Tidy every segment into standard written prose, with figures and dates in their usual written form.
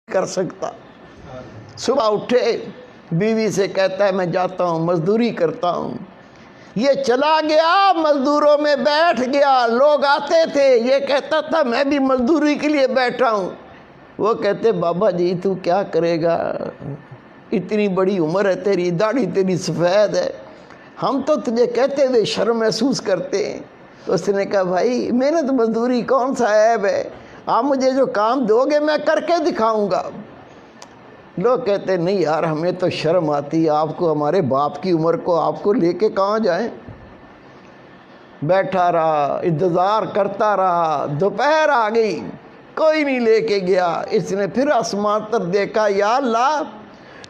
कर सकता। सुबह उठे, बीवी से कहता है मैं जाता हूँ मजदूरी करता हूँ। ये चला गया, मजदूरों में बैठ गया। लोग आते थे, ये कहता था मैं भी मजदूरी के लिए बैठा हूँ। वो कहते बाबा जी तू क्या करेगा, इतनी बड़ी उम्र है तेरी, दाढ़ी तेरी सफ़ेद है, हम तो तुझे कहते हुए शर्म महसूस करते हैं। उसने कहा भाई मेहनत मजदूरी कौन सा ऐब है, आप मुझे जो काम दोगे मैं करके दिखाऊंगा। लोग कहते नहीं यार हमें तो शर्म आती है, आपको हमारे बाप की उम्र को आपको लेके कहाँ जाएं। बैठा रहा, इंतज़ार करता रहा, दोपहर आ गई, कोई नहीं लेके गया। इसने फिर आसमान पर देखा, या अल्लाह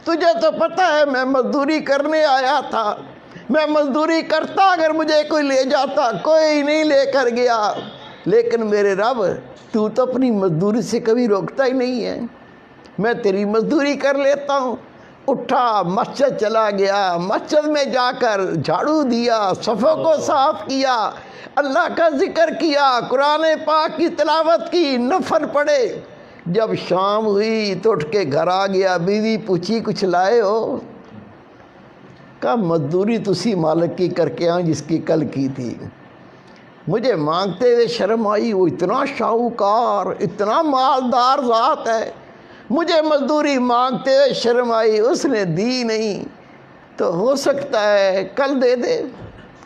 तुझे तो पता है मैं मजदूरी करने आया था, मैं मजदूरी करता अगर मुझे कोई ले जाता, कोई नहीं लेकर गया। लेकिन मेरे रब तू तो अपनी मजदूरी से कभी रोकता ही नहीं है, मैं तेरी मजदूरी कर लेता हूँ। उठा, मस्जिद चला गया, मस्जिद में जाकर झाड़ू दिया, सफ़ों को साफ़ किया, अल्लाह का जिक्र किया, कुरान पाक की तिलावत की, नफल पढ़े। जब शाम हुई तो उठ के घर आ गया। बीवी पूछी कुछ लाए हो? कहा मजदूरी तुसी मालिक की करके आऊँ जिसकी कल की थी। मुझे मांगते हुए शर्म आई, वो इतना शाहूकार, इतना मालदार ज़ात है, मुझे मजदूरी मांगते हुए शर्म आई, उसने दी नहीं तो हो सकता है कल दे दे।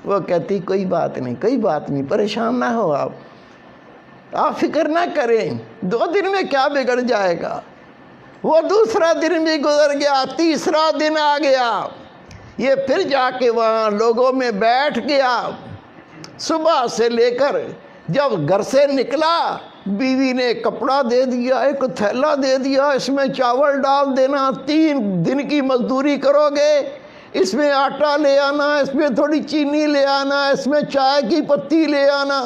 वो कहती कोई बात नहीं, कोई बात नहीं, परेशान ना हो आप फिक्र ना करें, 2 दिन में क्या बिगड़ जाएगा। वो दूसरा दिन भी गुजर गया, तीसरा दिन आ गया, ये फिर जाके वहाँ लोगों में बैठ गया। सुबह से लेकर जब घर से निकला, बीवी ने कपड़ा दे दिया, एक थैला दे दिया, इसमें चावल डाल देना, 3 दिन की मजदूरी करोगे, इसमें आटा ले आना, इसमें थोड़ी चीनी ले आना, इसमें चाय की पत्ती ले आना।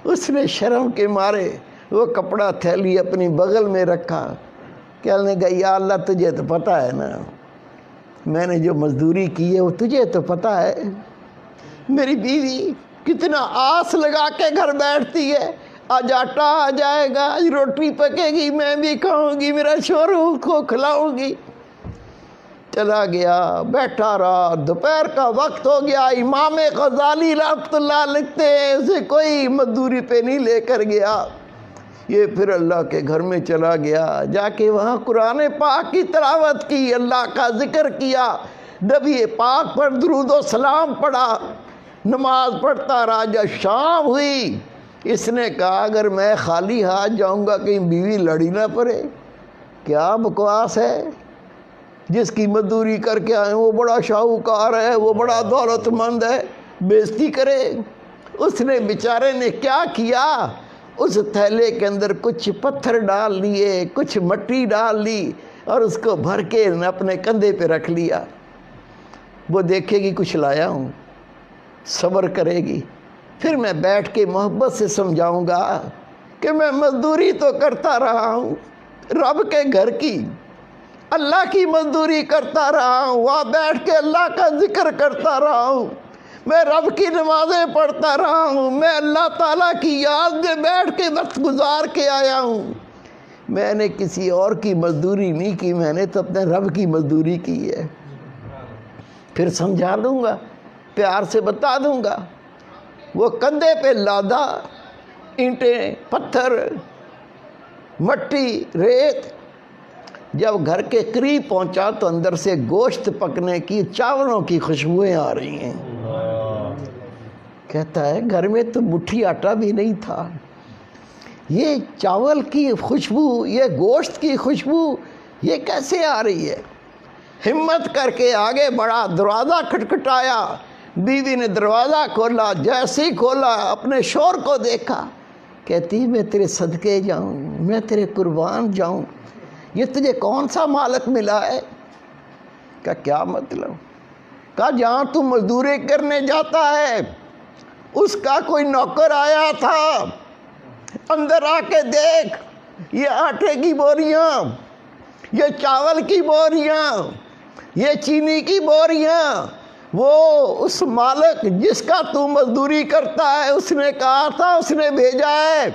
उसने शर्म के मारे वो कपड़ा थैली अपनी बगल में रखा। कहने लगा या अल्लाह तुझे तो पता है ना मैंने जो मजदूरी की है वो तुझे तो पता है। मेरी बीवी कितना आस लगा के घर बैठती है, आज आटा आ जाएगा, आज रोटी पकेगी, मैं भी खाऊंगी, मेरा शोहर को खिलाऊंगी। चला गया, बैठा रहा, दोपहर का वक्त हो गया। इमाम गजाली रहमतुल्लाह लिखते हैं उसे कोई मजदूरी पे नहीं लेकर गया। ये फिर अल्लाह के घर में चला गया, जाके वहाँ कुरान पाक की तिलावत की, अल्लाह का जिक्र किया, नबी पाक पर दुरूद व सलाम पढ़ा, नमाज पढ़ता रहा। जब शाम हुई इसने कहा अगर मैं खाली हाथ जाऊंगा कहीं बीवी लड़ी ना पड़े। क्या बकवास है, जिसकी मजदूरी करके आए वो बड़ा शाहूकार है, वो बड़ा दौलतमंद है, बेइज्जती करे। उसने बेचारे ने क्या किया, उस थैले के अंदर कुछ पत्थर डाल लिए, कुछ मट्टी डाल ली और उसको भर के अपने कंधे पे रख लिया। वो देखेगी कुछ लाया हूँ, सब्र करेगी, फिर मैं बैठ के मोहब्बत से समझाऊंगा कि मैं मजदूरी तो करता रहा हूँ, रब के घर की, अल्लाह की मजदूरी करता रहा हूँ, वहाँ बैठ के अल्लाह का जिक्र करता रहा हूँ, मैं रब की नमाज़ें पढ़ता रहा हूँ, मैं अल्लाह ताला की याद में बैठ के वक्त गुजार के आया हूँ। मैंने किसी और की मजदूरी नहीं की, मैंने तो अपने रब की मजदूरी की है। फिर समझा दूँगा, प्यार से बता दूँगा। वो कंधे पे लादा, ईंटें, पत्थर, मट्टी, रेत। जब घर के करीब पहुंचा तो अंदर से गोश्त पकने की, चावलों की खुशबुएं आ रही हैं। कहता है घर में तो मुट्ठी आटा भी नहीं था, ये चावल की खुशबू, ये गोश्त की खुशबू ये कैसे आ रही है। हिम्मत करके आगे बढ़ा, दरवाज़ा खटखटाया, बीवी ने दरवाज़ा खोला, जैसे ही खोला अपने शोहर को देखा, कहती मैं तेरे सदके जाऊं, मैं तेरे कुर्बान जाऊं, ये तुझे कौन सा मालिक मिला है। का क्या मतलब। कहा जहाँ तू मजदूरी करने जाता है उसका कोई नौकर आया था, अंदर आके देख, ये आटे की बोरियां, ये चावल की बोरियां, ये चीनी की बोरियां, वो उस मालिक जिसका तू मजदूरी करता है उसने कहा था, उसने भेजा है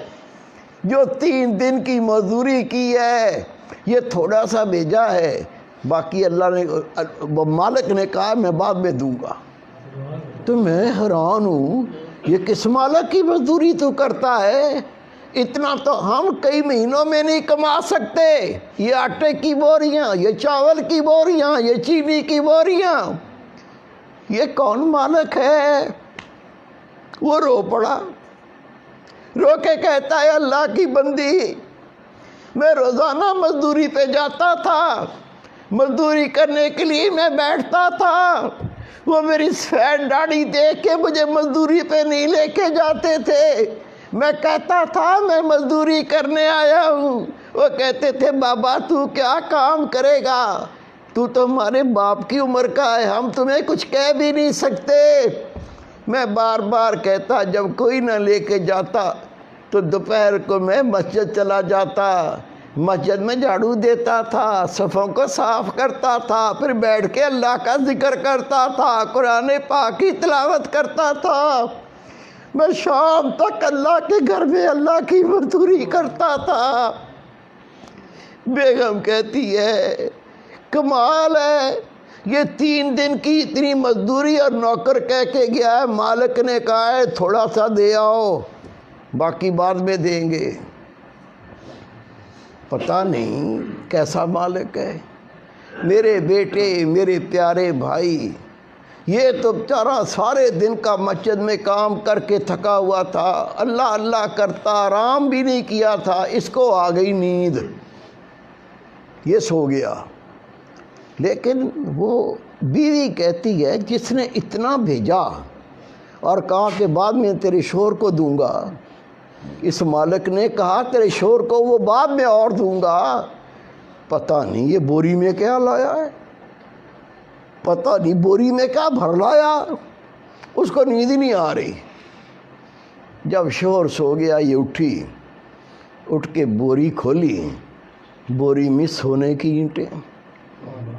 جو 3 دن کی مزدوری کی ہے یہ تھوڑا سا بھیجا ہے، باقی اللہ نے مالک نے کہا میں بعد میں دوں گا۔ تو میں حیران ہوں، یہ کس مالک کی مزدوری تو کرتا ہے؟ اتنا تو ہم کئی مہینوں میں نہیں کما سکتے۔ یہ آٹے کی بوریاں، یہ چاول کی بوریاں، یہ چینی کی بوریاں، یہ کون مالک ہے؟ وہ رو پڑا، رو کے کہتا ہے اللہ کی بندی، میں روزانہ مزدوری پہ جاتا تھا، مزدوری کرنے کے لیے میں بیٹھتا تھا، وہ میری سفید داڑھی دیکھ کے مجھے مزدوری پہ نہیں لے کے جاتے تھے۔ میں کہتا تھا میں مزدوری کرنے آیا ہوں، وہ کہتے تھے بابا تو کیا کام کرے گا، تو ہمارے باپ کی عمر کا ہے، ہم تمہیں کچھ کہہ بھی نہیں سکتے۔ میں بار بار کہتا جب کوئی نہ لے کے جاتا تو دوپہر کو میں مسجد چلا جاتا، مسجد میں جھاڑو دیتا تھا، صفوں کو صاف کرتا تھا، پھر بیٹھ کے اللہ کا ذکر کرتا تھا، قرآن پاک کی تلاوت کرتا تھا، میں شام تک اللہ کے گھر میں اللہ کی مزدوری کرتا تھا۔ بیگم کہتی ہے کمال ہے، یہ 3 دن کی اتنی مزدوری اور نوکر کہہ کے گیا ہے، مالک نے کہا ہے تھوڑا سا دے آؤ، باقی بعد میں دیں گے۔ پتہ نہیں کیسا مالک ہے۔ میرے بیٹے، میرے پیارے بھائی، یہ تو بیچارہ سارے دن کا مسجد میں کام کر کے تھکا ہوا تھا، اللہ اللہ کرتا، آرام بھی نہیں کیا تھا، اس کو آ گئی نیند، یہ سو گیا۔ لیکن وہ بیوی کہتی ہے جس نے اتنا بھیجا اور کہا کہ بعد میں تیرے شوہر کو دوں گا، اس مالک نے کہا تیرے شوہر کو وہ بعد میں اور دوں گا، پتہ نہیں یہ بوری میں کیا لایا ہے، پتہ نہیں بوری میں کیا بھر لایا، اس کو نیند ہی نہیں آ رہی۔ جب شوہر سو گیا یہ اٹھی، اٹھ کے بوری کھولی، بوری میں سونے کی اینٹیں،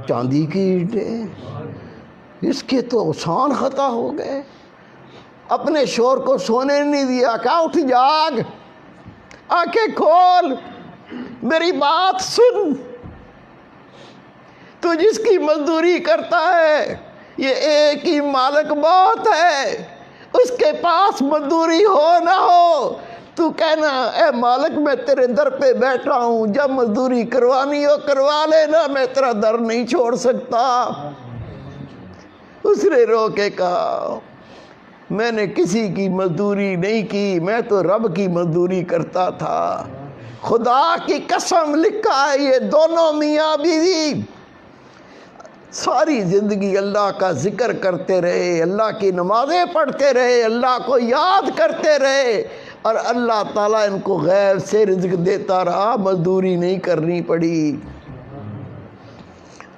چاندی کی اینٹیں، اس کے تو آسان خطا ہو گئے۔ اپنے شوہر کو سونے نہیں دیا، کہا اٹھ جاگ، آنکھیں کھول، میری بات سن، تو جس کی مزدوری کرتا ہے یہ ایک ہی مالک بہت ہے، اس کے پاس مزدوری ہو نہ ہو تو کہنا اے مالک میں تیرے در پہ بیٹھا ہوں، جب مزدوری کروانی ہو کروا لینا، میں تیرا در نہیں چھوڑ سکتا۔ اس نے رو کے کہا میں نے کسی کی مزدوری نہیں کی، میں تو رب کی مزدوری کرتا تھا۔ خدا کی قسم لکھا ہے یہ دونوں میاں بیوی ساری زندگی اللہ کا ذکر کرتے رہے، اللہ کی نمازیں پڑھتے رہے، اللہ کو یاد کرتے رہے، اور اللہ تعالیٰ ان کو غیب سے رزق دیتا رہا، مزدوری نہیں کرنی پڑی۔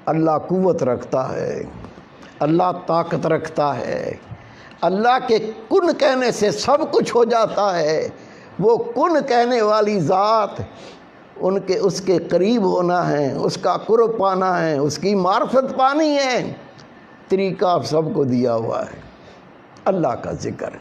اللہ قوت رکھتا ہے، اللہ طاقت رکھتا ہے، اللہ کے کن کہنے سے سب کچھ ہو جاتا ہے۔ وہ کن کہنے والی ذات، اس کے قریب ہونا ہے، اس کا قرب پانا ہے، اس کی معرفت پانی ہے، طریقہ آپ سب کو دیا ہوا ہے، اللہ کا ذکر۔